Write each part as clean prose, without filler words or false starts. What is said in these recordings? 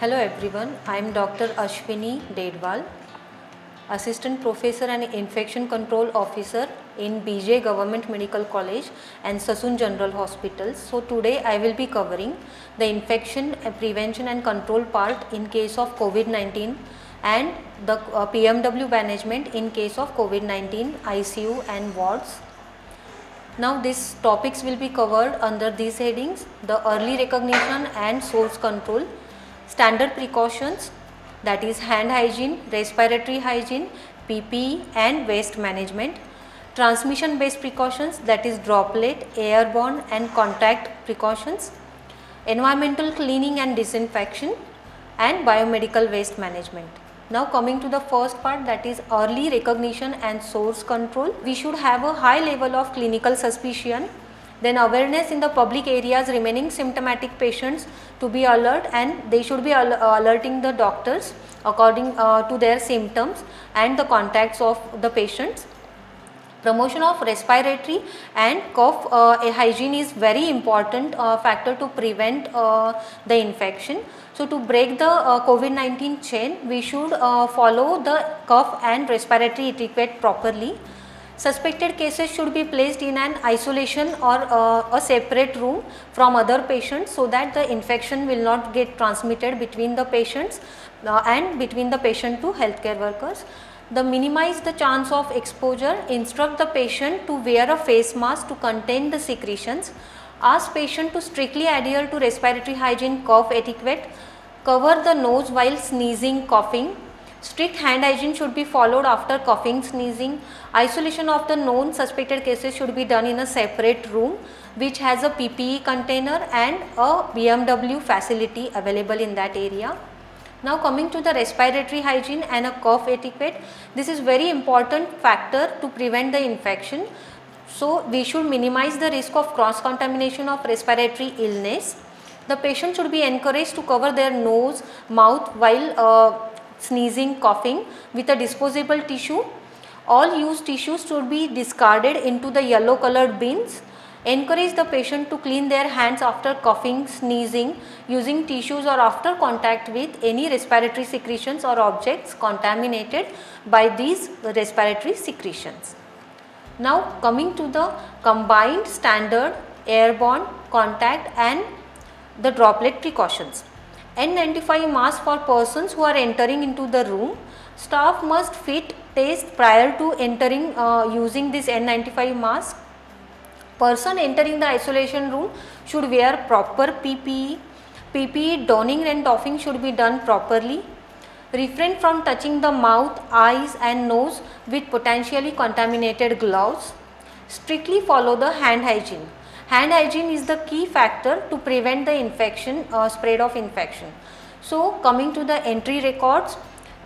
Hello everyone, I am Dr. Ashwini Dedwal, Assistant Professor and Infection Control Officer in BJ Government Medical College and Sassoon General Hospitals. So today I will be covering the infection prevention and control part in case of COVID-19 and the PMW management in case of COVID-19 ICU and wards. Now these topics will be covered under these headings: the early recognition and source control, standard precautions, that is hand hygiene, respiratory hygiene, PPE and waste management, transmission based precautions, that is droplet, airborne and contact precautions, environmental cleaning and disinfection, and biomedical waste management. Now coming to the first part, that is early recognition and source control. We should have a high level of clinical suspicion, then awareness in the public areas remaining symptomatic patients to be alert, and they should be alerting the doctors according to their symptoms and the contacts of the patients. Promotion of respiratory and cough hygiene is very important factor to prevent the infection. So to break the COVID-19 chain, we should follow the cough and respiratory etiquette properly. Suspected cases should be placed in an isolation or a separate room from other patients, so that the infection will not get transmitted between the patients and between the patient to healthcare workers. The minimize the chance of exposure, instruct the patient to wear a face mask to contain the secretions, ask patient to strictly adhere to respiratory hygiene cough etiquette, cover the nose while sneezing, coughing. Strict hand hygiene should be followed after coughing, sneezing. Isolation of the known suspected cases should be done in a separate room which has a PPE container and a BMW facility available in that area. Now coming to the respiratory hygiene and a cough etiquette, this is very important factor to prevent the infection. So we should minimize the risk of cross contamination of respiratory illness. The patient should be encouraged to cover their nose, mouth while sneezing, coughing with a disposable tissue. All used tissues should be discarded into the yellow colored bins. Encourage the patient to clean their hands after coughing, sneezing, using tissues or after contact with any respiratory secretions or objects contaminated by these respiratory secretions. Now coming to the combined standard, airborne, contact and the droplet precautions. N95 mask for persons who are entering into the room. Staff must fit test prior to entering using this N95 mask. Person entering the isolation room should wear proper PPE. PPE donning and doffing should be done properly. Refrain from touching the mouth, eyes and nose with potentially contaminated gloves. Strictly follow the hand hygiene. Hand hygiene is the key factor to prevent the infection, spread of infection. So coming to the entry records,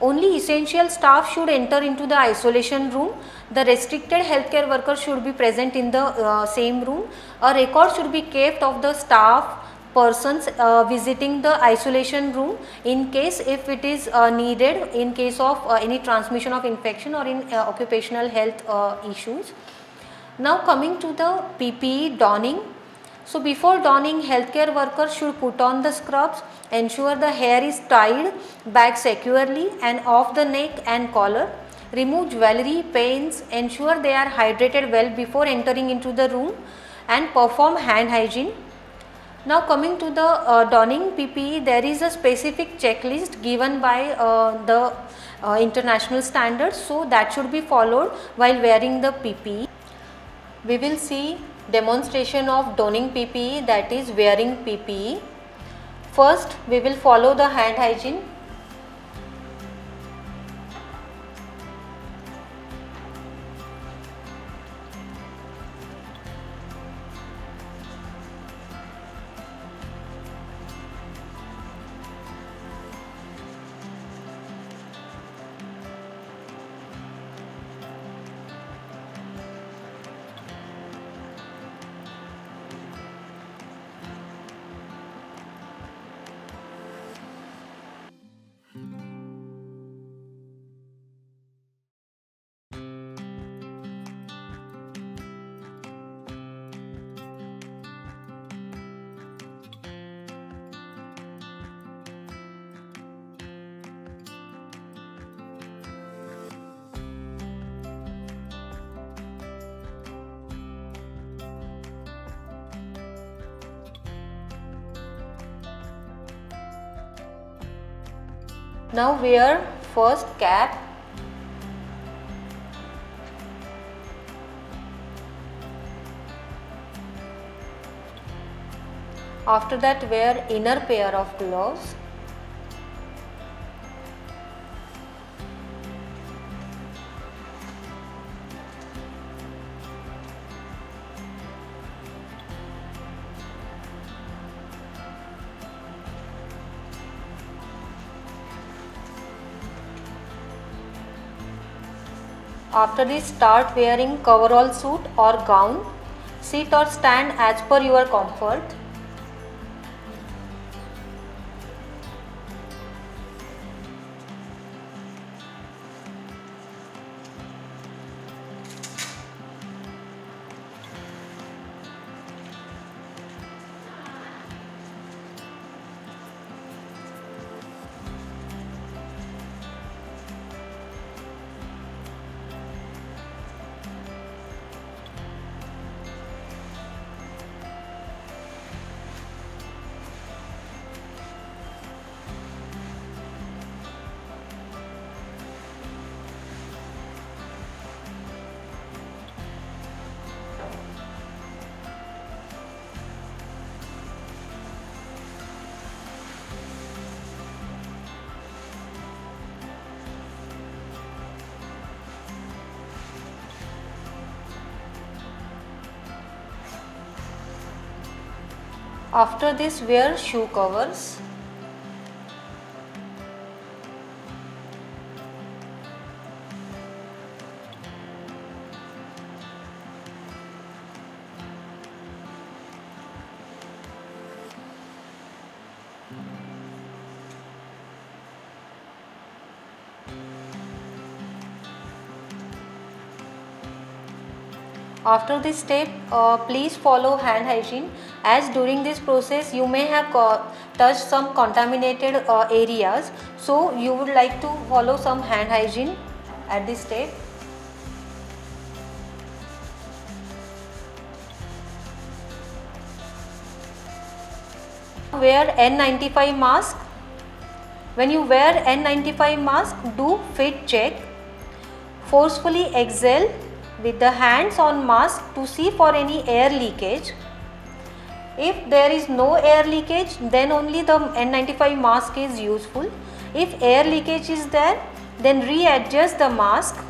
only essential staff should enter into the isolation room. The restricted healthcare workers should be present in the same room. A record should be kept of the staff, persons visiting the isolation room in case if it is needed in case of any transmission of infection or in occupational health issues. Now coming to the PPE donning. So before donning, healthcare workers should put on the scrubs, ensure the hair is tied back securely and off the neck and collar, remove jewelry, pens, ensure they are hydrated well before entering into the room and perform hand hygiene. Now coming to the donning PPE, there is a specific checklist given by the international standards, so that should be followed while wearing the PPE. We will see demonstration of donning PPE, that is wearing PPE. First we will follow the hand hygiene. Now wear first cap. After that wear inner pair of gloves. After this, start wearing coverall suit or gown. Sit or stand as per your comfort. After this, wear shoe covers. After this step, please follow hand hygiene, as during this process you may have touched some contaminated areas. So you would like to follow some hand hygiene at this step. Wear N95 mask. When you wear N95 mask, do fit check. Forcefully exhale with the hands on mask to see for any air leakage. If there is no air leakage, then only the N95 mask is useful. If air leakage is there, then readjust the mask.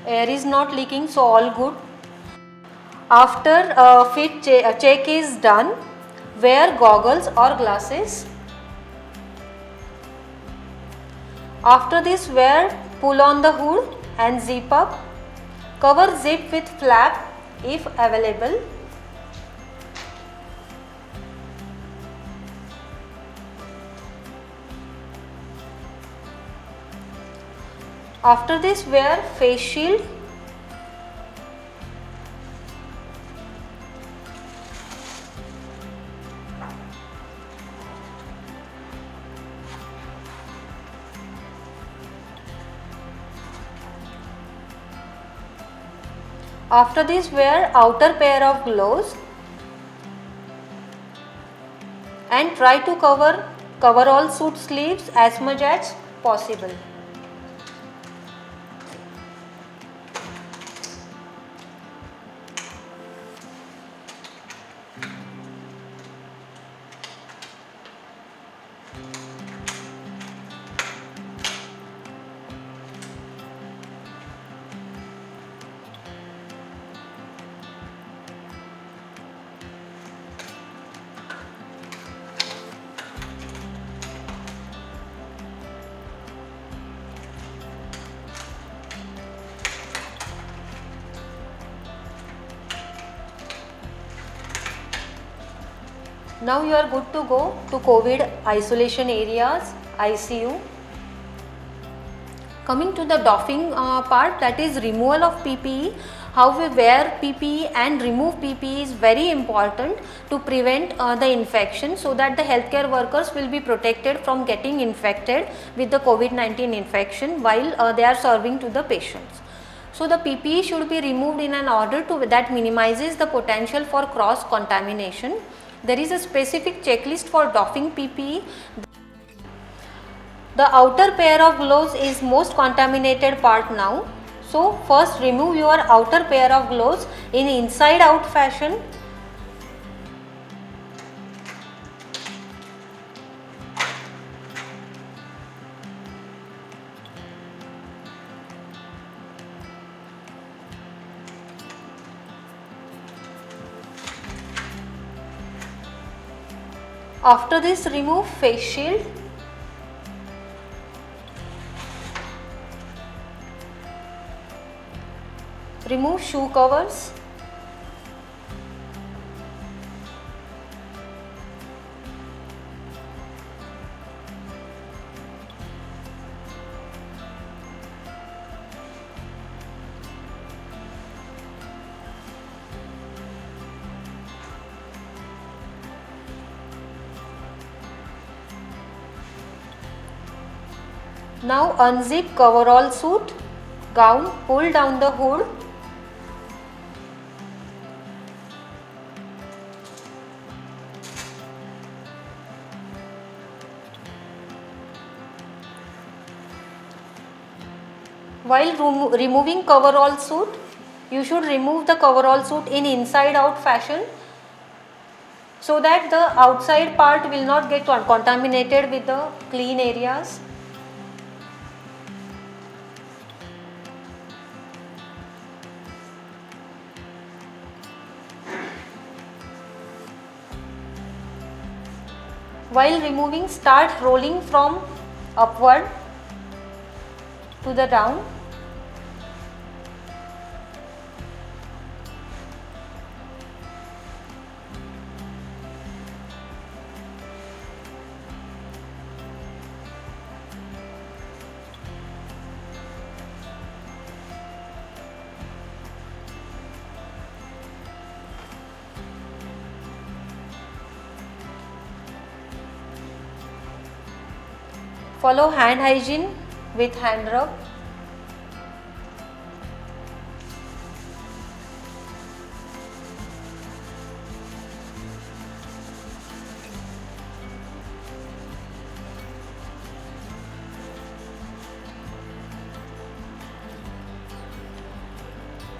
Air is not leaking, so all good. After fit check is done, wear goggles or glasses. After this, pull on the hood and zip up. Cover zip with flap if available. After this, wear face shield. After this, wear outer pair of gloves and try to cover all suit sleeves as much as possible. Now you are good to go to COVID isolation areas, ICU. Coming to the doffing part, that is removal of PPE. How we wear PPE and remove PPE is very important to prevent the infection, so that the healthcare workers will be protected from getting infected with the COVID-19 infection while they are serving to the patients. So the PPE should be removed in an order that minimizes the potential for cross contamination. There is a specific checklist for doffing PPE. The outer pair of gloves is most contaminated part now. So first remove your outer pair of gloves in inside out fashion. After this, remove face shield. Remove shoe covers. Now unzip coverall suit, gown, pull down the hood. While removing coverall suit, you should remove the coverall suit in inside out fashion, so that the outside part will not get contaminated with the clean areas. While removing, start rolling from upward to the down. Follow hand hygiene with hand rub.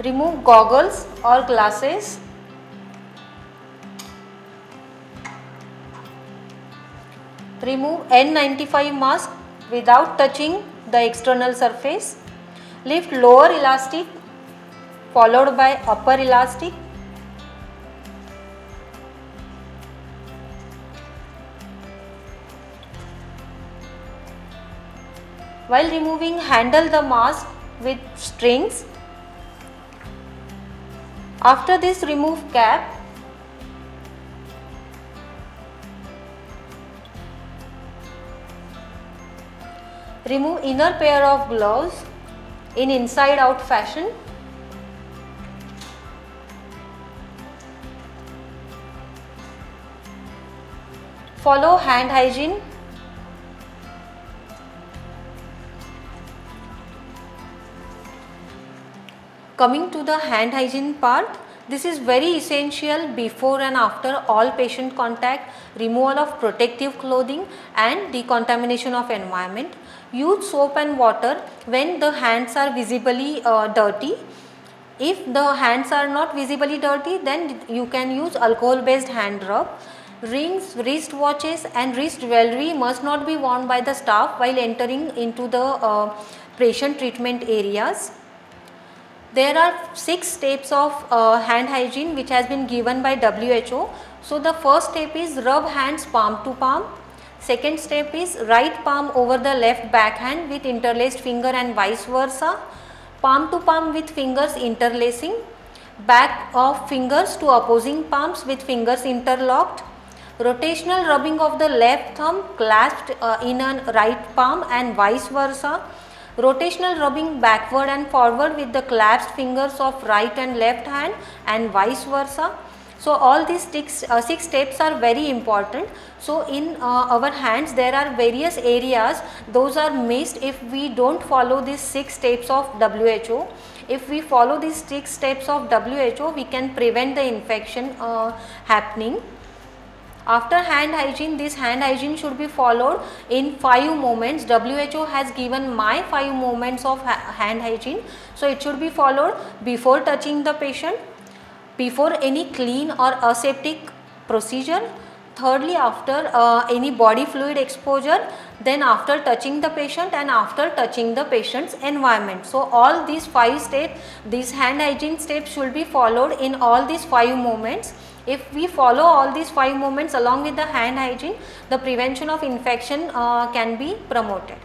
Remove goggles or glasses. Remove N95 mask without touching the external surface. Lift lower elastic followed by upper elastic. While removing, handle the mask with strings. After this, remove cap. Remove inner pair of gloves in inside out fashion. Follow hand hygiene. Coming to the hand hygiene part, this is very essential before and after all patient contact, removal of protective clothing and decontamination of environment. Use soap and water when the hands are visibly dirty. If the hands are not visibly dirty, then you can use alcohol based hand rub. Rings, wrist watches and wrist jewelry must not be worn by the staff while entering into the patient treatment areas. There are 6 steps of hand hygiene which has been given by WHO. So the first step is rub hands palm to palm. Second step is right palm over the left backhand with interlaced finger and vice versa. Palm to palm with fingers interlacing. Back of fingers to opposing palms with fingers interlocked. Rotational rubbing of the left thumb clasped in a right palm and vice versa. Rotational rubbing backward and forward with the clasped fingers of right and left hand and vice versa. So all these six steps are very important. So in our hands there are various areas, those are missed if we don't follow these 6 steps of WHO. If we follow these 6 steps of WHO, we can prevent the infection happening. After hand hygiene, this hand hygiene should be followed in 5 moments. WHO has given my 5 moments of hand hygiene. So it should be followed before touching the patient, before any clean or aseptic procedure, thirdly after any body fluid exposure, then after touching the patient and after touching the patient's environment. So all these 5 steps, these hand hygiene steps should be followed in all these 5 moments. If we follow all these 5 moments along with the hand hygiene, the prevention of infection can be promoted.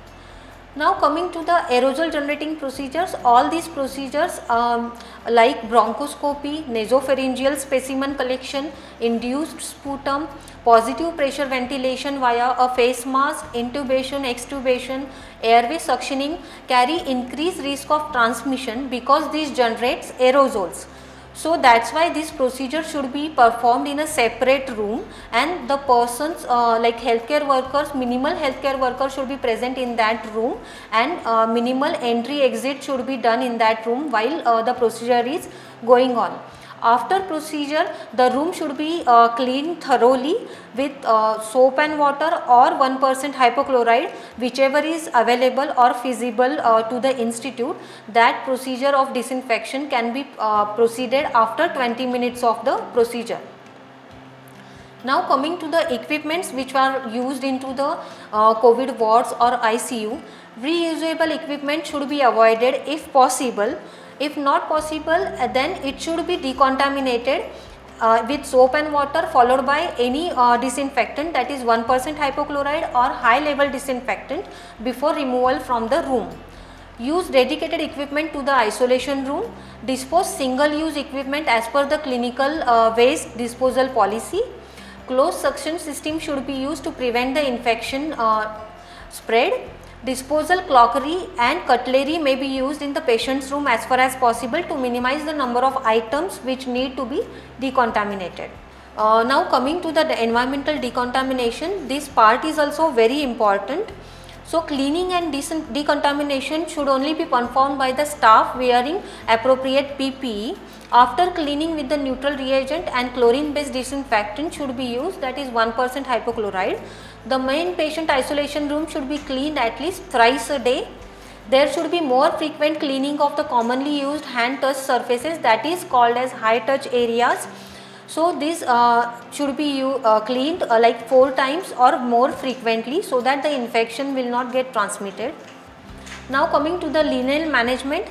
Now coming to the aerosol generating procedures, all these procedures like bronchoscopy, nasopharyngeal specimen collection, induced sputum, positive pressure ventilation via a face mask, intubation, extubation, airway suctioning carry increased risk of transmission because this generates aerosols. So that's why this procedure should be performed in a separate room, and the persons like healthcare workers, minimal healthcare workers should be present in that room, and minimal entry exit should be done in that room while the procedure is going on. After procedure, the room should be cleaned thoroughly with soap and water or 1% hypochlorite, whichever is available or feasible to the institute. That procedure of disinfection can be proceeded after 20 minutes of the procedure. Now coming to the equipments which are used into the COVID wards or ICU, reusable equipment should be avoided if possible. If not possible, then it should be decontaminated with soap and water followed by any disinfectant, that is 1% hypochlorite or high level disinfectant, before removal from the room. Use dedicated equipment to the isolation room. Dispose single use equipment as per the clinical waste disposal policy. Closed suction system should be used to prevent the infection spread. Disposal crockery and cutlery may be used in the patient's room as far as possible to minimize the number of items which need to be decontaminated. Now coming to the environmental decontamination, this part is also very important. So cleaning and decontamination should only be performed by the staff wearing appropriate PPE. After cleaning with the neutral reagent and chlorine based disinfectant should be used, that is 1% hypochlorite. The main patient isolation room should be cleaned at least thrice a day. There should be more frequent cleaning of the commonly used hand touch surfaces, that is called as high touch areas. So these should be cleaned like 4 times or more frequently, so that the infection will not get transmitted. Now coming to the linen management.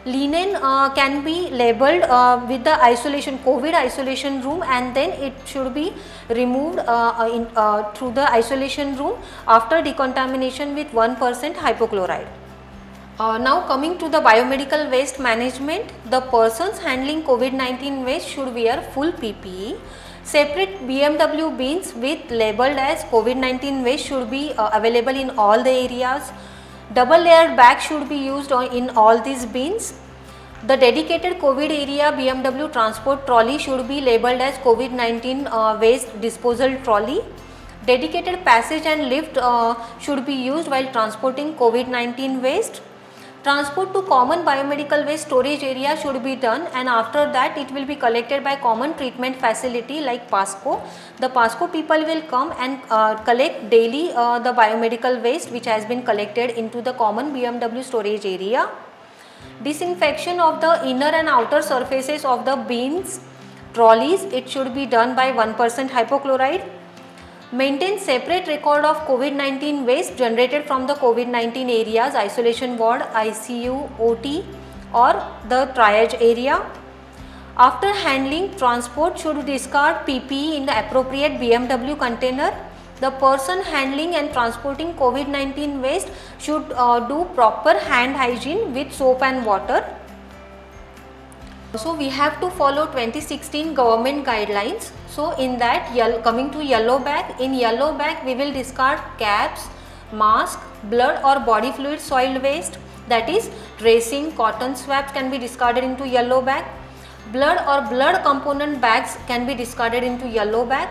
Linen can be labeled with the COVID isolation room, and then it should be removed through the isolation room after decontamination with 1% hypochlorite. Now coming to the biomedical waste management, the persons handling COVID-19 waste should wear full PPE. Separate BMW bins with labeled as COVID-19 waste should be available in all the areas. Double layered bag should be used in all these bins. The dedicated COVID area BMW transport trolley should be labeled as COVID-19 waste disposal trolley. Dedicated passage and lift should be used while transporting COVID-19 waste. Transport to common biomedical waste storage area should be done, and after that it will be collected by common treatment facility like PASCO. The PASCO people will come and collect daily the biomedical waste which has been collected into the common BMW storage area. Disinfection of the inner and outer surfaces of the bins, trolleys, it should be done by 1% hypochlorite. Maintain separate record of COVID-19 waste generated from the COVID-19 areas, isolation ward, ICU, OT or the triage area. After handling, transport should discard PPE in the appropriate BMW container. The person handling and transporting COVID-19 waste should do proper hand hygiene with soap and water. So we have to follow 2016 government guidelines. So in that, coming to yellow bag, in yellow bag we will discard caps, mask, blood or body fluid soil waste, that is dressing, cotton swabs can be discarded into yellow bag. Blood or blood component bags can be discarded into yellow bag.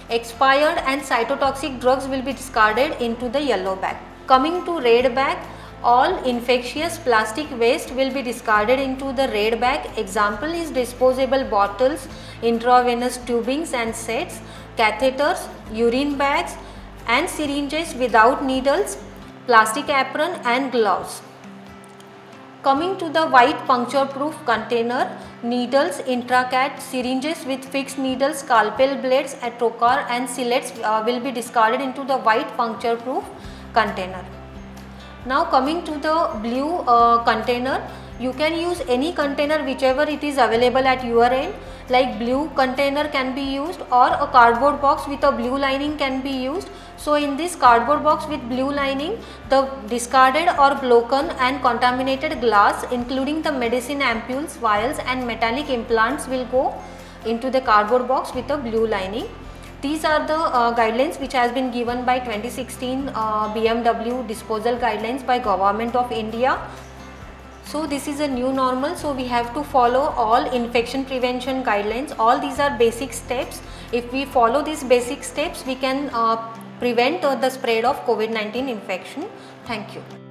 Expired and cytotoxic drugs will be discarded into the yellow bag. Coming to red bag, all infectious plastic waste will be discarded into the red bag. Example is disposable bottles, intravenous tubings and sets, catheters, urine bags and syringes without needles, plastic apron and gloves. Coming to the white puncture proof container, needles, intracat, syringes with fixed needles, scalpel blades, trocar and sillets will be discarded into the white puncture proof container. Now coming to the blue container, you can use any container whichever it is available at your end, like blue container can be used or a cardboard box with a blue lining can be used. So in this cardboard box with blue lining, the discarded or broken and contaminated glass including the medicine ampoules, vials and metallic implants will go into the cardboard box with a blue lining. These are the guidelines which has been given by 2016 BMW disposal guidelines by Government of India. So this is a new normal, so we have to follow all infection prevention guidelines. All these are basic steps. If we follow these basic steps, we can prevent the spread of COVID-19 infection. Thank you.